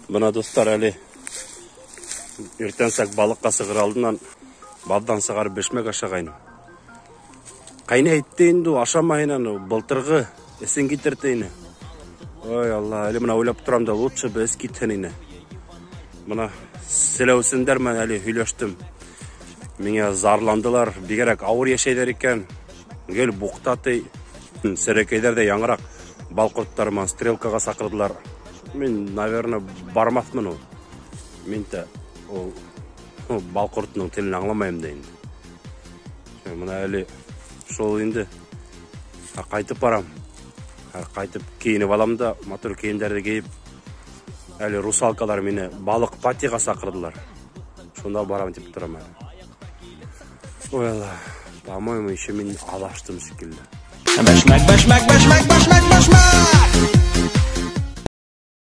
Buna dostlar әлі ертеңсек балыққа сығыр алдынан бабдан сығар бешмек ашағайны. Қайны әйттейінді ашамайынан бұлтырғы есен кетіртейіні. Ой Алла, әлі мұна ойлап тұрамда лучше бі әс кетеніне. Мұна сілеусіндер мен әлі үйлештім. Мене зарландылар, бігерек ауыр ешейдер екен. Гел бұқтаты, сәрекейдерде яңырақ балқұрттарыма стрелкаға сақырдылар. Мен, наверное, бармаспын ол. Мен де балқұртының тілін аңламайым дейінді. Мұна әлі шол енді қайтып барам. Қайтып кейініп алам да, мотор кейіндерді кейіп, әлі русалкалар мені балық патиға сақырдылар. Сонда барам деп тұрам әлі. Ой Алла, по-моему, еще мен алаштым секілді. Башмак, башмак, башмак, башмак, башмак!